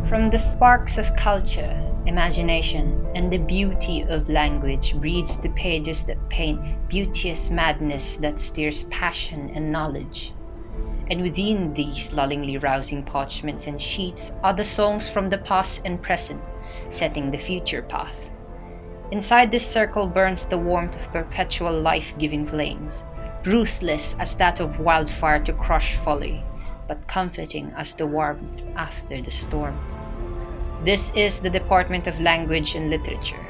From the sparks of culture, imagination, and the beauty of language breeds the pages that paint beauteous madness that stirs passion and knowledge. And within these lullingly rousing parchments and sheets are the songs from the past and present, setting the future path. Inside this circle burns the warmth of perpetual life-giving flames, ruthless as that of wildfire to crush folly, but comforting as the warmth after the storm. This is the Department of Language and Literature.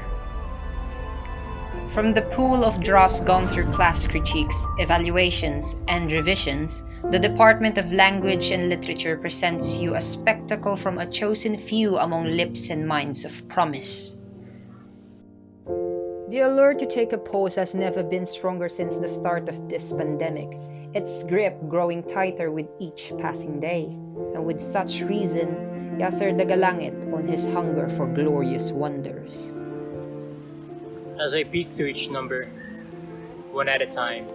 From the pool of drafts gone through class critiques, evaluations, and revisions, the Department of Language and Literature presents you a spectacle from a chosen few among lips and minds of promise. The allure to take a pose has never been stronger since the start of this pandemic, its grip growing tighter with each passing day. And with such reason, Yasser dagalangit on his hunger for glorious wonders. As I peek through each number, one at a time,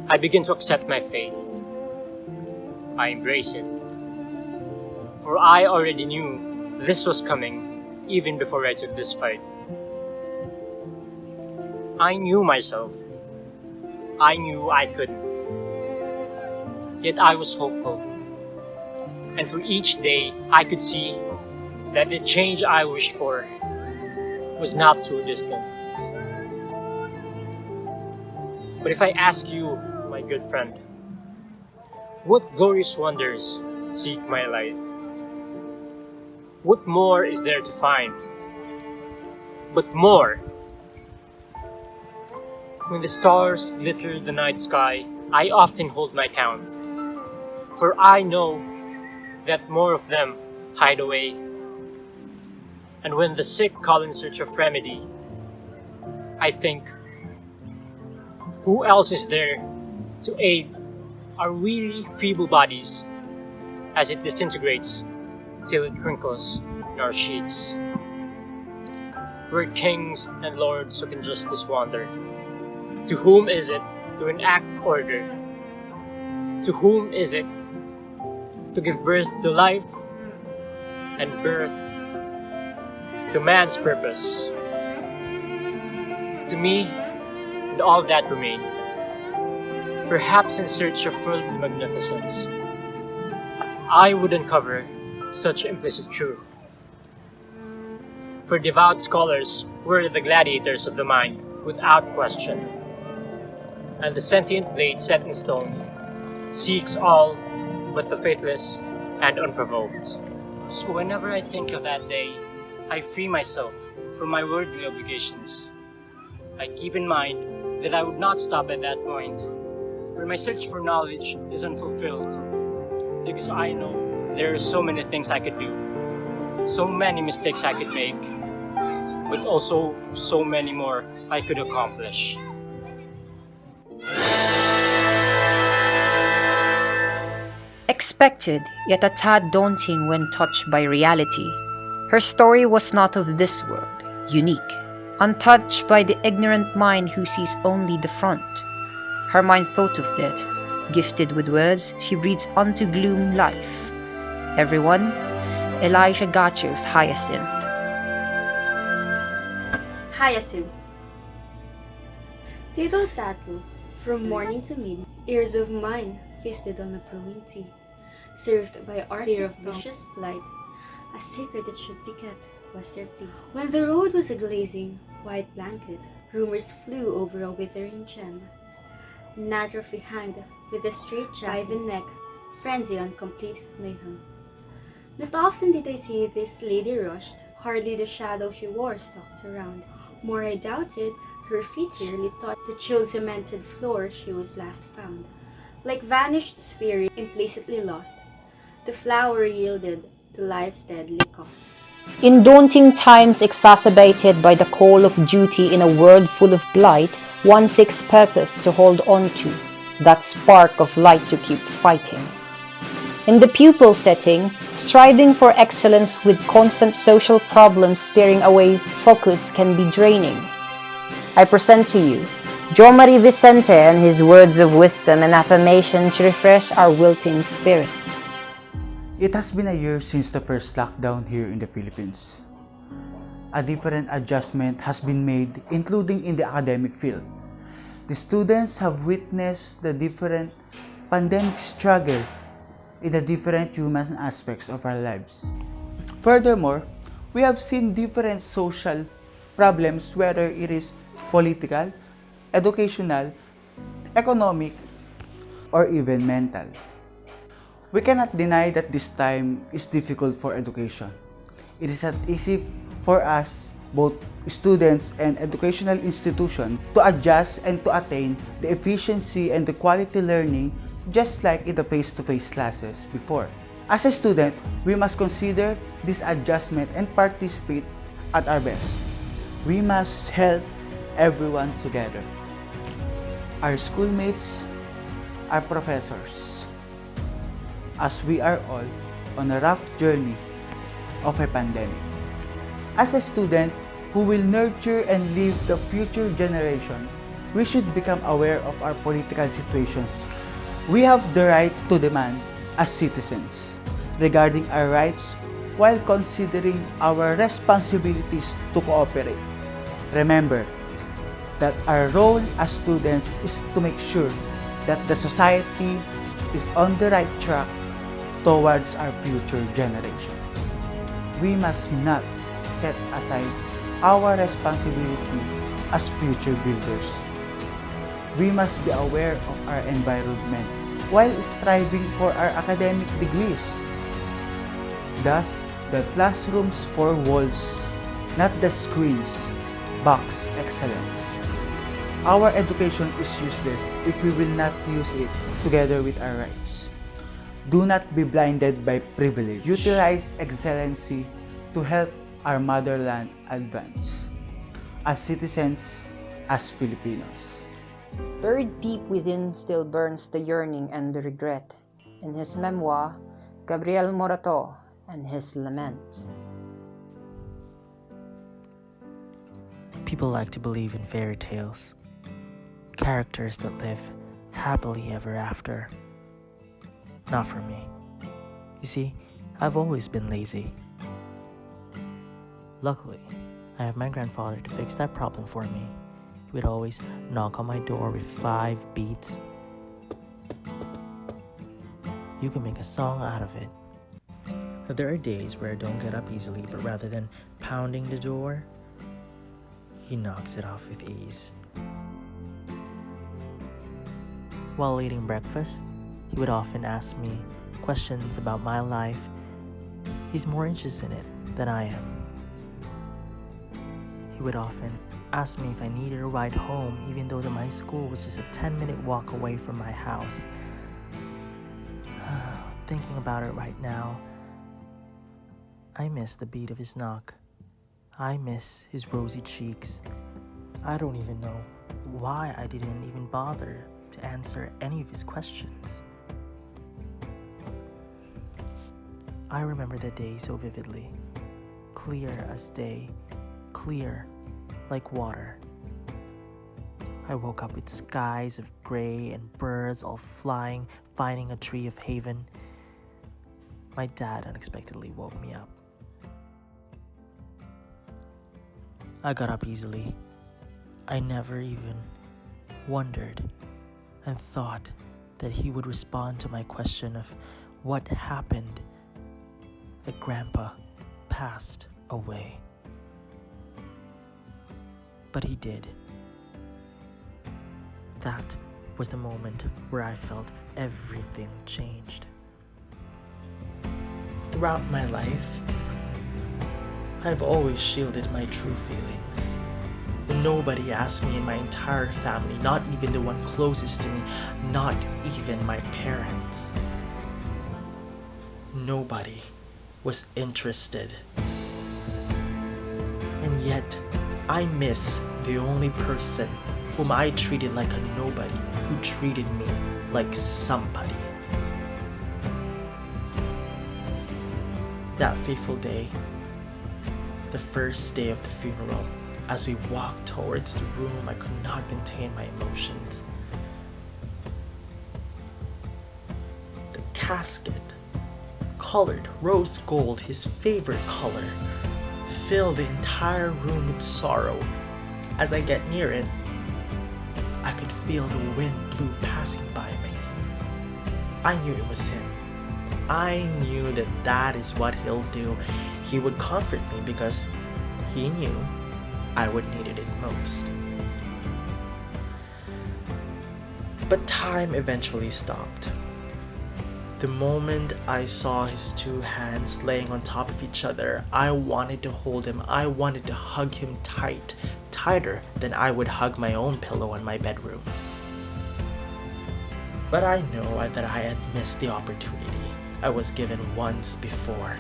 I begin to accept my fate. I embrace it. For I already knew this was coming even before I took this fight. I knew myself. I knew I couldn't. Yet I was hopeful. And for each day, I could see that the change I wished for was not too distant. But if I ask you, my good friend, what glorious wonders seek my light? What more is there to find? But more. When the stars glitter the night sky, I often hold my count. For I know that more of them hide away. And when the sick call in search of remedy, I think, who else is there to aid our weary, feeble bodies as it disintegrates till it crinkles in our sheets? Where kings and lords of injustice wander, to whom is it to enact order? To whom is it to give birth to life and birth to man's purpose? To me and all that remain, perhaps in search of worldly magnificence, I would uncover such implicit truth. For devout scholars were the gladiators of the mind without question, and the sentient blade set in stone seeks all but the faithless and unprovoked. So whenever I think of that day, I free myself from my worldly obligations. I keep in mind that I would not stop at that point where my search for knowledge is unfulfilled, because I know there are so many things I could do, so many mistakes I could make, but also so many more I could accomplish. Expected, yet a tad daunting when touched by reality. Her story was not of this world, unique, untouched by the ignorant mind who sees only the front. Her mind thought of that. Gifted with words, she breathes unto gloom life. Everyone, Elijah Gachos Hyacinth. Hyacinth. Tittle tattle, from morning to midnight, ears of mine feasted on a brewing tea, served by art clear of vicious blight, a secret that should be kept was their plea. When the road was a glazing white blanket, rumors flew over a withering gem. Natrophy hanged with a straight by the neck, frenzy on complete mayhem. Not often did I see this lady rushed, hardly the shadow she wore stalked around. More I doubted, her feet clearly taught the chill cemented floor she was last found. Like vanished spirit implicitly lost, the flower yielded to life's deadly cost. In daunting times exacerbated by the call of duty in a world full of blight, one seeks purpose to hold on to, that spark of light to keep fighting. In the pupil setting, striving for excellence with constant social problems steering away focus can be draining. I present to you Jo Marie Vicente and his words of wisdom and affirmation to refresh our wilting spirit. It has been a year since the first lockdown here in the Philippines. A different adjustment has been made, including in the academic field. The students have witnessed the different pandemic struggle in the different human aspects of our lives. Furthermore, we have seen different social problems, whether it is political, educational, economic, or even mental. We cannot deny that this time is difficult for education. It is not easy for us, both students and educational institutions, to adjust and to attain the efficiency and the quality learning just like in the face-to-face classes before. As a student, we must consider this adjustment and participate at our best. We must help everyone together. Our schoolmates, our professors, as we are all on a rough journey of a pandemic. As a student who will nurture and lead the future generation, we should become aware of our political situations. We have the right to demand as citizens regarding our rights while considering our responsibilities to cooperate. Remember that our role as students is to make sure that the society is on the right track towards our future generations. We must not set aside our responsibility as future builders. We must be aware of our environment while striving for our academic degrees. Thus, the classroom's four walls, not the screens, box excellence. Our education is useless if we will not use it together with our rights. Do not be blinded by privilege. Utilize excellency to help our motherland advance. As citizens, as Filipinos. Buried deep within still burns the yearning and the regret. In his memoir, Gabriel Morato and his lament. People like to believe in fairy tales, characters that live happily ever after. Not for me. You see, I've always been lazy. Luckily, I have my grandfather to fix that problem for me. He would always knock on my door with 5 beats. You can make a song out of it. But there are days where I don't get up easily, but rather than pounding the door, he knocks it off with ease. While eating breakfast, he would often ask me questions about my life. He's more interested in it than I am. He would often ask me if I needed a ride home, even though my school was just a 10-minute walk away from my house. Thinking about it right now, I miss the beat of his knock. I miss his rosy cheeks. I don't even know why I didn't even bother to answer any of his questions. I remember that day so vividly, clear as day, clear like water. I woke up with skies of gray and birds all flying, finding a tree of haven. My dad unexpectedly woke me up. I got up easily. I never even wondered and thought that he would respond to my question of what happened. That Grandpa passed away. But he did. That was the moment where I felt everything changed. Throughout my life, I've always shielded my true feelings. Nobody asked me in my entire family, not even the one closest to me, not even my parents. Nobody was interested. And yet, I miss the only person whom I treated like a nobody, who treated me like somebody. That fateful day, the first day of the funeral, as we walked towards the room, I could not contain my emotions. The casket colored rose gold, his favorite color, fill the entire room with sorrow. As I get near it, I could feel the wind blue passing by me. I knew it was him. I knew that that is what he'll do. He would comfort me because he knew I would needed it most. But time eventually stopped. The moment I saw his two hands laying on top of each other, I wanted to hold him. I wanted to hug him tight, tighter than I would hug my own pillow in my bedroom. But I know that I had missed the opportunity I was given once before.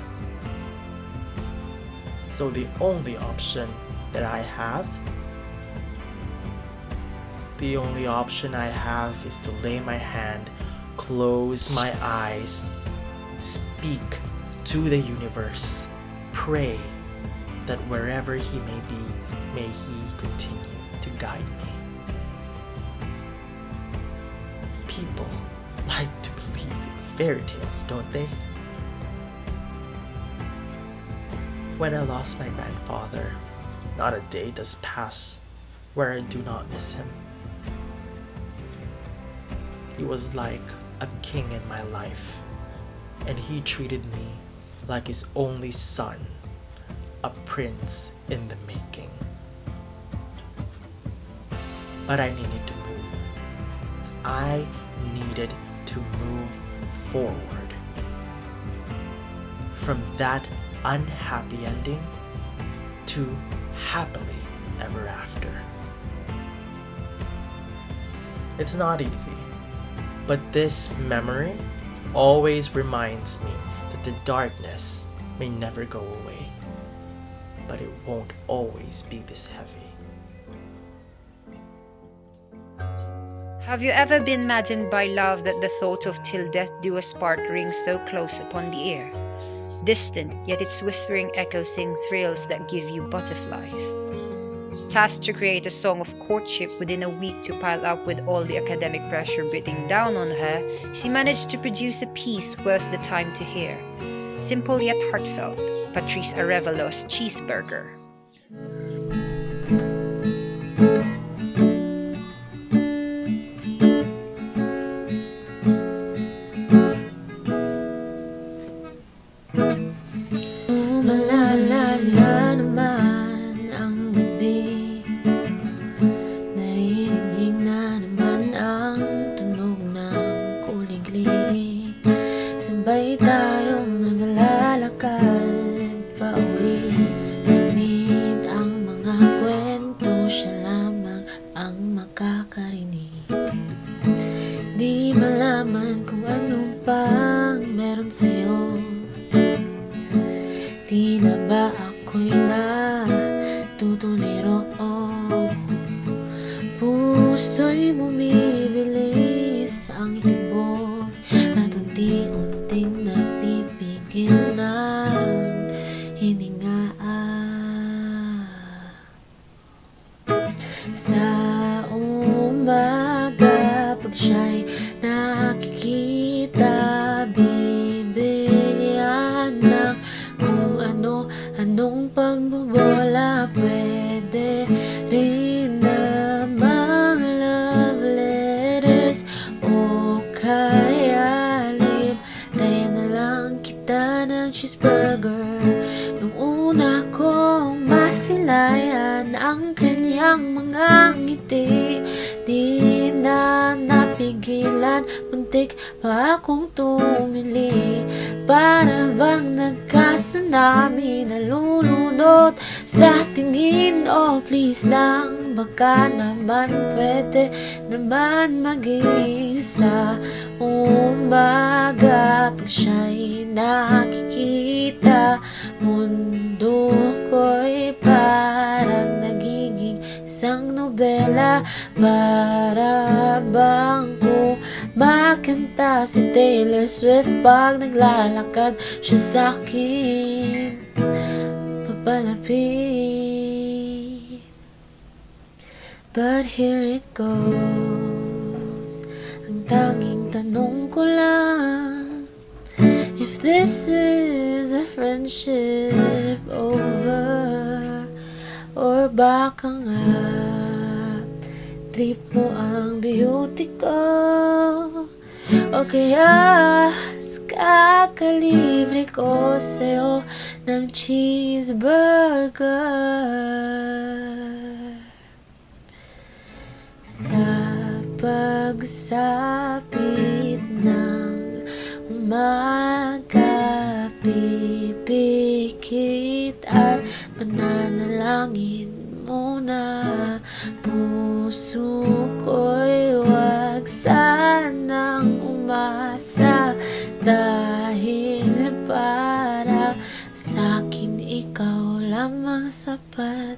So the only option that I have, is to lay my hand, close my eyes, speak to the universe, pray that wherever he may be, may he continue to guide me. People like to believe in fairy tales, don't they? When I lost my grandfather, not a day does pass where I do not miss him. He was like a king in my life, and he treated me like his only son, a prince in the making. But I needed to move. I needed to move forward. From that unhappy ending to happily ever after. It's not easy, but this memory always reminds me that the darkness may never go away, but it won't always be this heavy. Have you ever been maddened by love that the thought of till death do us part rings so close upon the ear? Distant, yet its whispering echo sing thrills that give you butterflies. Tasked to create a song of courtship within a week to pile up with all the academic pressure beating down on her, she managed to produce a piece worth the time to hear. Simple yet heartfelt, Patrice Arevalos' Cheeseburger. Malala naman ang gabi, narinig na naman ang tunog ng kuliglig. Sabay tayong naglalakad pauwi, tumid ang mga kwento, siya lamang ang makakarinig. Di malaman kung ano pang meron sa'yo, tila ba ako'y natutuliro? Puso'y bumibilis ang tibok at unti-unting napipigil ng hininga. Sa umaga pag siya'y nakikita, bibigyan ng anong pambobola, pwede rin namang love letters o kaya libre na lang kita ng cheeseburger. Nung una kong masilayan ang kanyang mga ngiti, di na napigilan, muntik pa akong tumili. Para bang nagka-tsunami, nalulunod sa tingin. Oh please lang, baka naman pwede naman mag-isa. Umaga pag siya'y nakikita, mundo ko'y parang nagiging isang nobela. Para bang kumakanta si Taylor Swift pag naglalakad siya sa'kin papalapit. But here it goes, ang tanging tanong ko lang, if If this is a friendship over, or baka nga trip mo ang beauty ko, o kaya kakalibre ko sa'yo ng cheeseburger. Sa pagsapit ng umaga, pipikit at mananalangin muna. Puso ko'y wag sanang umasa, dahil para sa'kin ikaw lamang sapat.